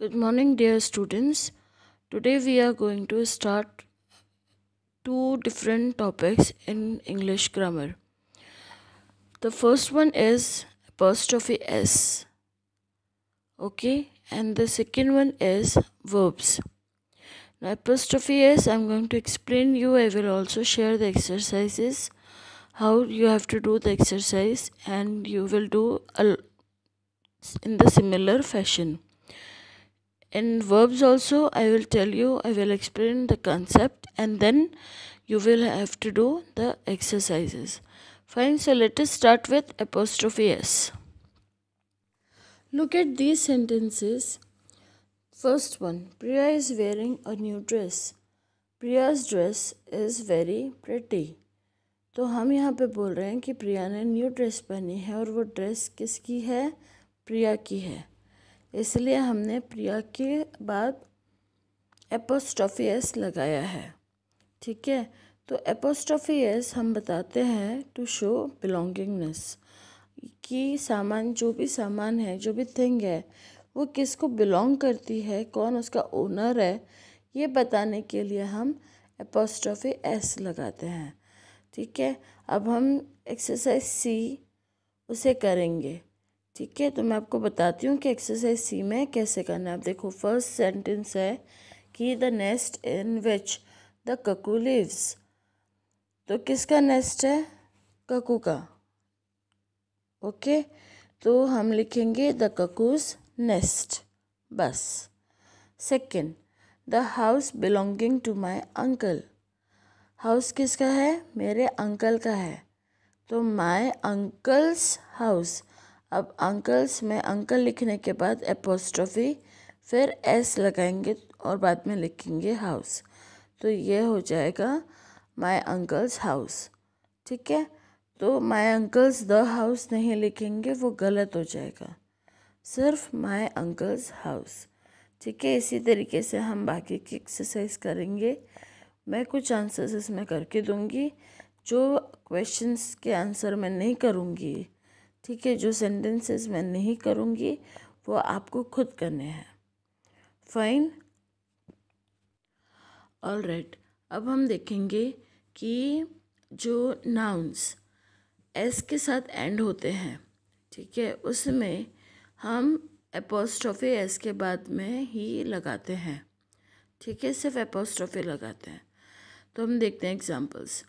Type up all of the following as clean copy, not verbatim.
Good morning, dear students. Today we are going to start two different topics in English grammar. The first one is apostrophe S, okay, and the second one is verbs. Now, apostrophe S, I'm going to explain you. I will also share the exercises, how you have to do the exercise, and you will do in the similar fashion. In verbs also, I will tell you, I will explain the concept and then you will have to do the exercises. Fine, so let us start with apostrophe S. Look at these sentences. First one, Priya is wearing a new dress. Priya's dress is very pretty. तो हम यहाँ पे बोल रहे हैं कि प्रिया ने new dress पहनी है और वो ड्रेस किसकी है? प्रिया की है. इसलिए हमने प्रिया के बाद एपोस्ट्रोफी एस लगाया है. ठीक है, तो एपोस्ट्रोफी एस हम बताते हैं टू शो बिलोंगिंगनेस, कि सामान, जो भी सामान है, जो भी थिंग है, वो किसको बिलोंग करती है, कौन उसका ओनर है, ये बताने के लिए हम एपोस्ट्रोफी एस लगाते हैं. ठीक है, अब हम एक्सरसाइज सी उसे करेंगे. ठीक है, तो मैं आपको बताती हूँ कि एक्सरसाइज सी में कैसे करना है. आप देखो, फर्स्ट सेंटेंस है कि the nest in which the cuckoo lives. तो किसका नेस्ट है? ककू का. ओके, तो हम लिखेंगे द ककूज नेस्ट, बस. Second, the house belonging to my uncle. House किसका है? मेरे अंकल का है. तो माई अंकल्स हाउस. अब अंकल्स में अंकल लिखने के बाद एपोस्ट्रोफी, फिर एस लगाएंगे और बाद में लिखेंगे हाउस. तो ये हो जाएगा माई अंकल्स हाउस. ठीक है, तो माई अंकल्स द हाउस नहीं लिखेंगे, वो गलत हो जाएगा, सिर्फ माई अंकल्स हाउस. ठीक है, इसी तरीके से हम बाकी की एक्सरसाइज करेंगे. मैं कुछ आंसर्स इसमें करके दूंगी, जो क्वेश्चंस के आंसर मैं नहीं करूंगी. ठीक है, जो सेंटेंसेस मैं नहीं करूंगी वो आपको खुद करने हैं. Fine, all right. अब हम देखेंगे कि जो नाउन्स एस के साथ एंड होते हैं, ठीक है, उसमें हम एपोस्ट्रोफी एस के बाद में ही लगाते हैं. ठीक है, सिर्फ एपोस्ट्रोफी लगाते हैं. तो हम देखते हैं examples.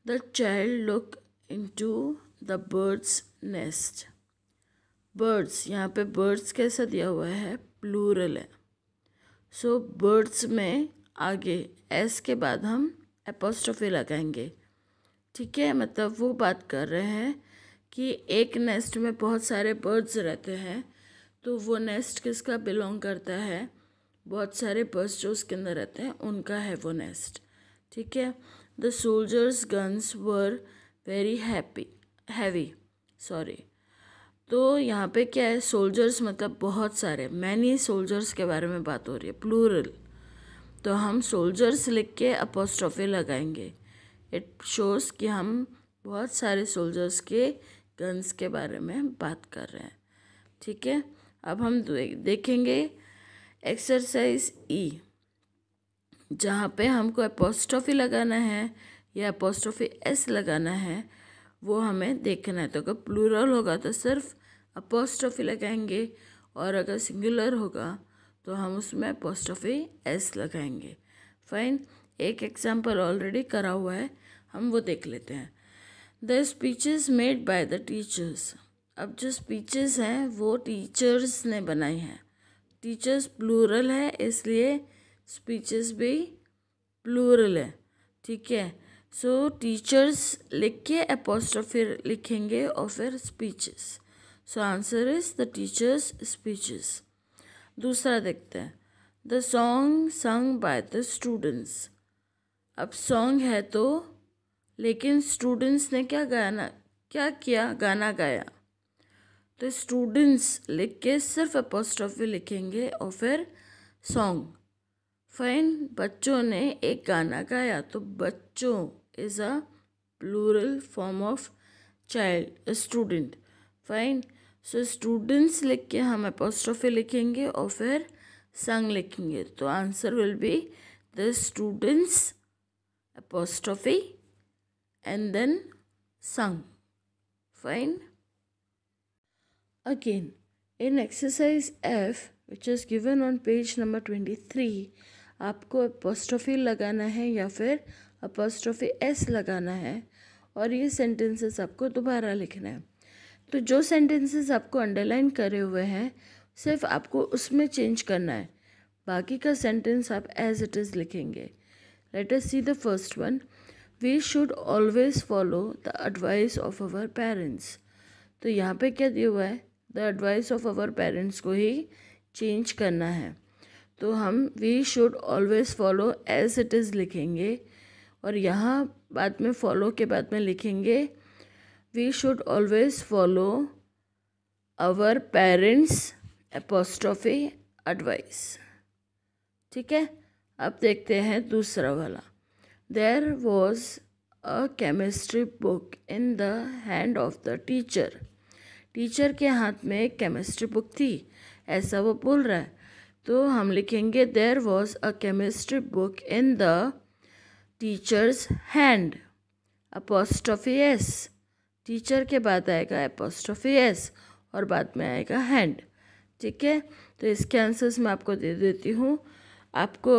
The child look into the birds nest. Birds, यहाँ पे बर्ड्स कैसा दिया हुआ है? प्लूरल है. सो बर्ड्स में आगे एस के बाद हम एपोस्ट्रोफी लगाएंगे. ठीक है, मतलब वो बात कर रहे हैं कि एक नेस्ट में बहुत सारे बर्ड्स रहते हैं, तो वो नेस्ट किसका बिलोंग करता है? बहुत सारे बर्ड्स जो उसके अंदर रहते हैं उनका है वो नेस्ट. ठीक है, the soldiers guns were very heavy. Sorry, तो यहाँ पे क्या है? सोल्जर्स मतलब बहुत सारे, मैनी सोल्जर्स के बारे में बात हो रही है, प्लूरल. तो हम सोल्जर्स लिख के अपोस्ट्रोफी लगाएंगे. इट शोज़ कि हम बहुत सारे सोल्जर्स के गन्स के बारे में बात कर रहे हैं. ठीक है, अब हम देखेंगे एक्सरसाइज ई, जहाँ पे हमको अपोस्ट्रोफी लगाना है या अपोस्ट्रोफी एस लगाना है, वो हमें देखना है. तो अगर प्लूरल होगा तो सिर्फ अपोस्ट्रोफी लगाएंगे, और अगर सिंगुलर होगा तो हम उसमें अपोस्ट्रोफी एस लगाएंगे. फाइन, एक एग्जाम्पल ऑलरेडी करा हुआ है, हम वो देख लेते हैं. The speeches made by the teachers. अब जो स्पीचेस हैं वो टीचर्स ने बनाई हैं. टीचर्स प्लूरल है, इसलिए स्पीचेस भी प्लूरल है. ठीक है, सो टीचर्स लिख के एपोस्ट्रोफी लिखेंगे और फिर speeches. So answer is the teachers speeches. दूसरा देखते हैं. The song sung by the students. अब सॉन्ग है तो, लेकिन स्टूडेंट्स ने क्या किया? गाना गाया. तो स्टूडेंट्स लिख के सिर्फ एपोस्ट्रोफी लिखेंगे और फिर सॉन्ग. फाइन, बच्चों ने एक गाना गाया, तो बच्चों is a plural form of child, student. Fine, so students लिख के हम एपोस्ट्रोफी लिखेंगे और फिर संग लिखेंगे तो answer will be the students apostrophe and then sung. Fine. Again, in exercise F, which is given on page number 23, आपको apostrophe लगाना है या फिर apostrophe S लगाना है और ये sentences आपको दोबारा लिखना है. तो जो sentences आपको अंडरलाइन करे हुए हैं सिर्फ आपको उसमें चेंज करना है, बाकी का सेंटेंस आप एज इट इज़ लिखेंगे. Let us see the first one. We should always follow the advice of our parents. तो यहाँ पे क्या दिया हुआ है? The advice of our parents को ही चेंज करना है. तो हम we should always follow as it is लिखेंगे और यहाँ बाद में follow के बाद में लिखेंगे we should always follow our parents apostrophe advice. ठीक है. अब देखते हैं दूसरा वाला. There was a chemistry book in the hand of the teacher. Teacher के हाथ में एक केमिस्ट्री बुक थी, ऐसा वो बोल रहा है. तो हम लिखेंगे There was a chemistry book in the teacher's hand. apostrophe S. Teacher के बाद आएगा apostrophe S और बाद में आएगा हैंड. ठीक है. तो इसके आंसर्स मैं आपको दे देती हूँ. आपको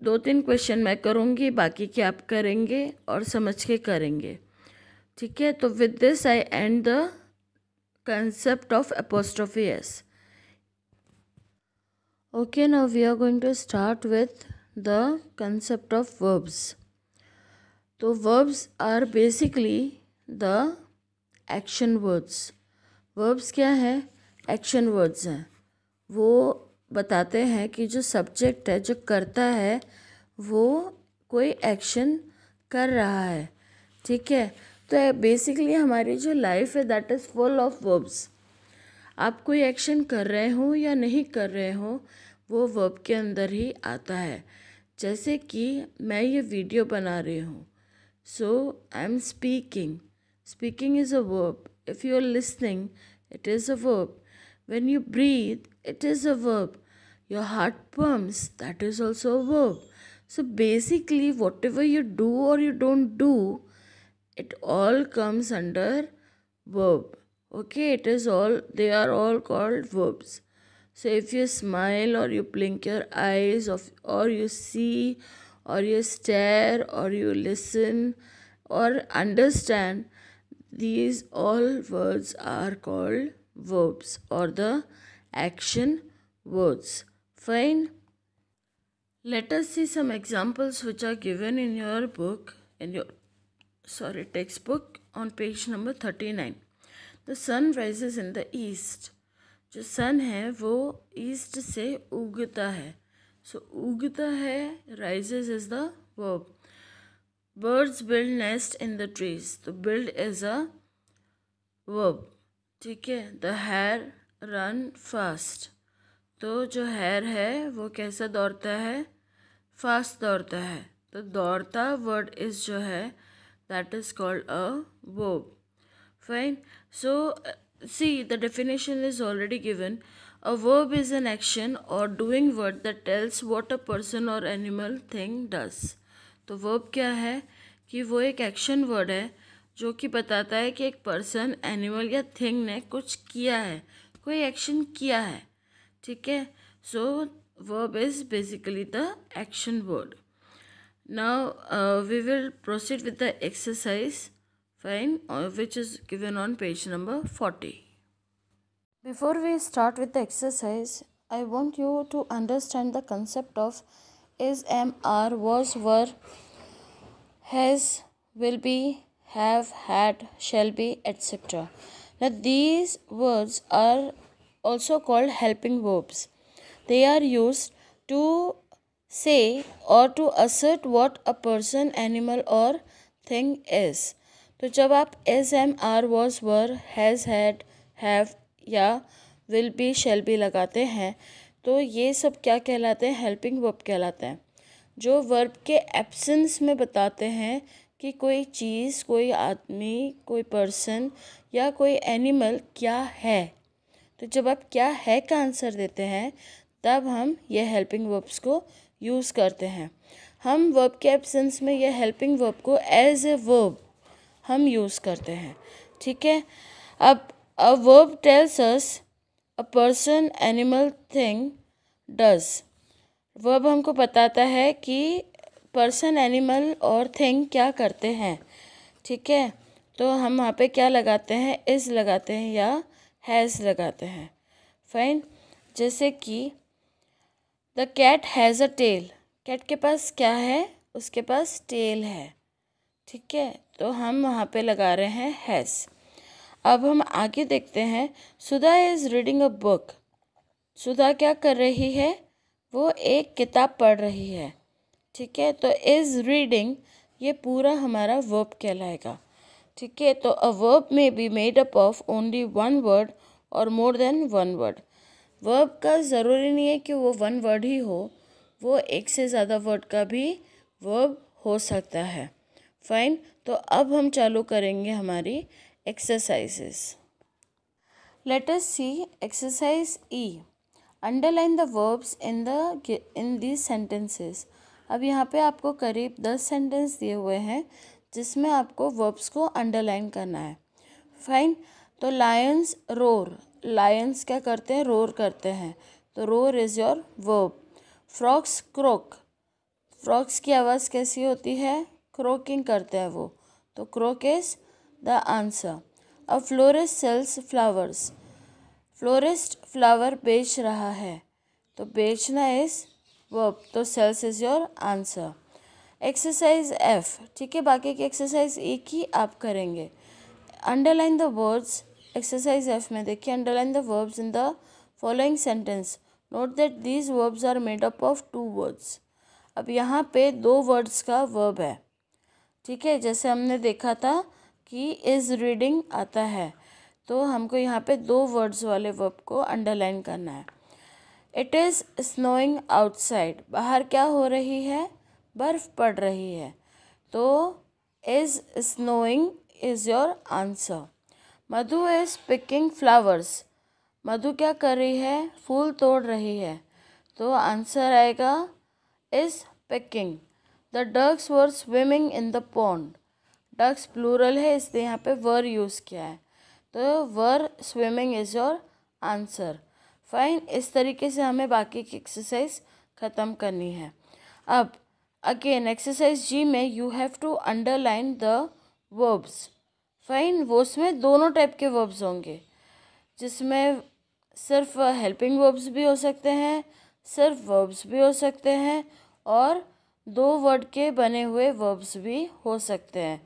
2-3 क्वेश्चन मैं करूँगी, बाकी के आप करेंगे और समझ के करेंगे. ठीक है. तो with this I and the concept of apostrophe S. Okay, now we are going to start with the concept of verbs. तो verbs are basically the action words. Verbs क्या है? एक्शन वर्ड्स हैं. वो बताते हैं कि जो सब्जेक्ट है, जो करता है, वो कोई एक्शन कर रहा है. ठीक है. तो बेसिकली हमारी जो लाइफ है that is full of verbs. आप कोई एक्शन कर रहे हो या नहीं कर रहे हो, वो वर्ब के अंदर ही आता है. जैसे कि मैं ये वीडियो बना रही हूँ, so I am speaking. Speaking is a verb. If you are listening, it is a verb. When you breathe, it is a verb. Your heart pumps, that is also a verb. So basically, whatever you do or you don't do, it all comes under verb. Okay, they are all called verbs. So if you smile or you blink your eyes or you see or you stare or you listen or understand, these all words are called verbs or the action words. Fine. Let us see some examples which are given in your book, textbook on page number 39. The sun rises in the east. जो सन है वो east से उगता है. सो उगता है, rises is the verb. Birds build nest in the trees. तो build is a verb. ठीक है. The hare run fast. तो जो hare है वो कैसा दौड़ता है? फास्ट दौड़ता है. तो दौड़ता वर्ड इज जो है that is called a verb. Fine. So see, the definition is already given. A verb is an action or doing word that tells what a person or animal thing does. तो verb क्या है कि वो एक action word है जो कि बताता है कि एक पर्सन, एनिमल या थिंग ने कुछ किया है, कोई एक्शन किया है. ठीक है. So verb is basically the action word. Now we will proceed with the exercise. Fine, which is given on page number 40. Before we start with the exercise, I want you to understand the concept of is, am, are, was, were, has, will be, have, had, shall be, etc. Now these words are also called helping verbs. They are used to say or to assert what a person, animal or thing is. तो जब आप is, am, are, was, were, has, had, have या will be, shall be लगाते हैं तो ये सब क्या कहलाते हैं? हेल्पिंग वर्ब कहलाते हैं, जो वर्ब के एब्सेंस में बताते हैं कि कोई चीज़, कोई आदमी, कोई पर्सन या कोई एनिमल क्या है. तो जब आप क्या है का आंसर देते हैं तब हम ये हेल्पिंग वर्ब्स को यूज़ करते हैं। हम वर्ब के एब्सेंस में ये हेल्पिंग वर्ब को एज ए वर्ब हम यूज़ करते हैं, ठीक है। अब a verb tells us a person, animal, thing does. Verb हमको बताता है कि पर्सन, एनिमल और थिंग क्या करते हैं, ठीक है। तो हम वहाँ पे क्या लगाते हैं, इज़ लगाते हैं या हैज़ लगाते हैं। फाइन। जैसे कि the cat has a tail, cat के पास क्या है, उसके पास टेल है, ठीक है। तो हम वहाँ पे लगा रहे हैं हैज़। अब हम आगे देखते हैं, सुधा इज़ रीडिंग अ बुक। सुधा क्या कर रही है, वो एक किताब पढ़ रही है, ठीक है। तो इज़ रीडिंग ये पूरा हमारा वर्ब कहलाएगा, ठीक है। तो a verb may be made up of only one word और more than one word. Verb का ज़रूरी नहीं है कि वो वन वर्ड ही हो, वो एक से ज़्यादा वर्ड का भी वर्ब हो सकता है। फाइन। तो अब हम चालू करेंगे हमारी exercises. Let us see exercise E. Underline the verbs in these sentences. अब यहाँ पे आपको करीब 10 सेंटेंस दिए हुए हैं जिसमें आपको वर्ब्स को अंडरलाइन करना है। फाइन। तो लायंस रोर, लायंस क्या करते हैं, रोर करते हैं, तो roar is your verb. Frogs croak, frogs की आवाज़ कैसी होती है, क्रोकिंग करते हैं वो, तो croak is the answer. A florist sells flowers, florist flower बेच रहा है, तो बेचना इज़ वर्ब, तो sells is your answer. Exercise F, ठीक है। बाकी की एक्सरसाइज एक ही आप करेंगे। Underline the words, exercise F में देखिए, underline the verbs in the following sentence, note that these verbs are made up of two words. अब यहाँ पे दो वर्ड्स का वर्ब है, ठीक है। जैसे हमने देखा था कि इज़ रीडिंग आता है, तो हमको यहाँ पे दो वर्ड्स वाले वर्ब को अंडरलाइन करना है। इट इज़ स्नोइंग आउटसाइड, बाहर क्या हो रही है, बर्फ़ पड़ रही है, तो is snowing is your answer. Madhu is picking flowers, Madhu क्या कर रही है, फूल तोड़ रही है, तो आंसर आएगा is picking. The ducks were swimming in the pond, ducks plural है इसलिए यहाँ पे वर यूज़ किया है, तो were swimming is your answer. Fine. इस तरीके से हमें बाकी की एक्सरसाइज ख़त्म करनी है। अब अगेन एक्सरसाइज जी में you have to underline the verbs. Fine. वो उसमें दोनों टाइप के वर्ब्स होंगे, जिसमें सिर्फ हेल्पिंग वर्ब्स भी हो सकते हैं, सिर्फ वर्ब्स भी हो सकते हैं, और दो वर्ड के बने हुए वर्ब्स भी हो सकते हैं।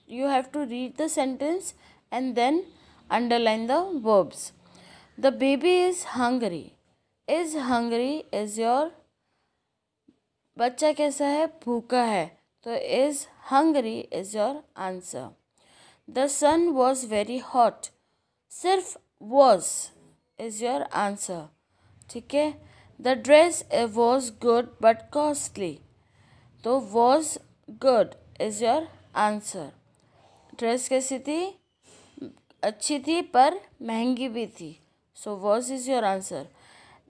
You have to read the sentence and then underline the verbs. The baby is hungry, is hungry is your, बच्चा कैसा है, भूखा है, तो is hungry is your answer. The sun was very hot, सिर्फ वॉज इज़ योर आंसर, ठीक है। The dress was good but costly, तो was good is your answer. Dress कैसी थी, अच्छी थी पर महंगी भी थी, सो was is your answer.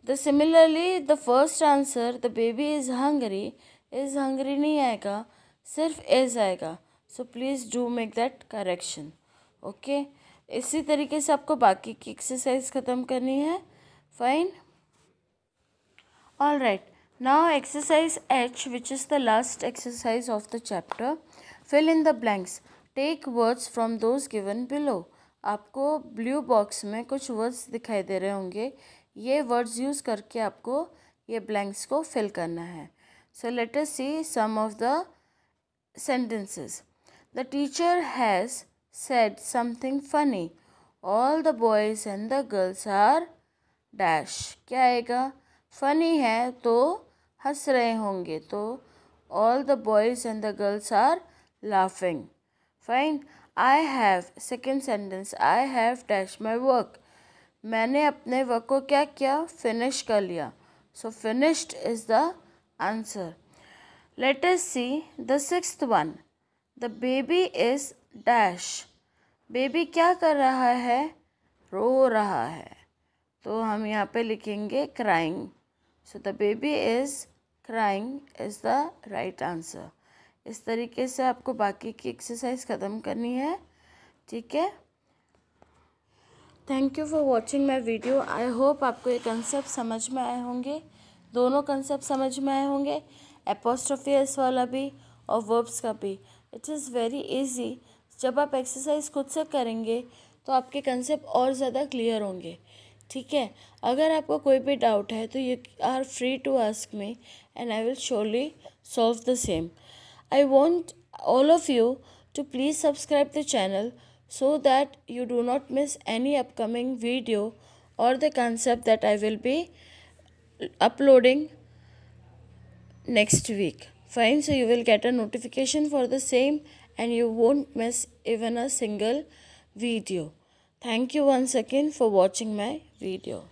The similarly the first answer, the baby is Hungary नहीं आएगा, सिर्फ इज़ आएगा, so please do make that correction, okay. इसी तरीके से आपको बाकी की एक्सरसाइज ख़त्म करनी है। Fine. All right, now exercise H, which is the last exercise of the chapter. Fill in the blanks, take words from those given below. आपको ब्लू बॉक्स में कुछ वर्ड्स दिखाई दे रहे होंगे, ये वर्ड्स यूज़ करके आपको ये ब्लैंक्स को फिल करना है। So let us see some of the sentences. The teacher has said something funny. All the boys and the girls are dash. क्या आएगा, funny है तो हंस रहे होंगे, तो all the boys and the girls are laughing. Fine. I have, second sentence, I have dash my work. मैंने अपने वर्क को क्या किया, फिनिश कर लिया, so finished is the answer. Let us see the sixth one. The baby is dash. Baby क्या कर रहा है, रो रहा है, तो हम यहाँ पे लिखेंगे crying. So the baby is crying is the right answer. इस तरीके से आपको बाकी की एक्सरसाइज ख़त्म करनी है, ठीक है। Thank you for watching my video. I hope आपको ये कंसेप्ट समझ में आए होंगे, दोनों कंसेप्ट समझ में आए होंगे, एपोस्ट्रोफी एस वाला भी और वर्ब्स का भी। It is very easy. जब आप एक्सरसाइज खुद से करेंगे तो आपके कंसेप्ट और ज़्यादा क्लियर होंगे, ठीक है। अगर आपको कोई भी डाउट है तो you are free to ask me and I will surely solve the same. I want all of you to please subscribe the channel so that you do not miss any upcoming video or the concept that I will be uploading next week. Fine, so you will get a notification for the same and you won't miss even a single video. Thank you once again for watching my video.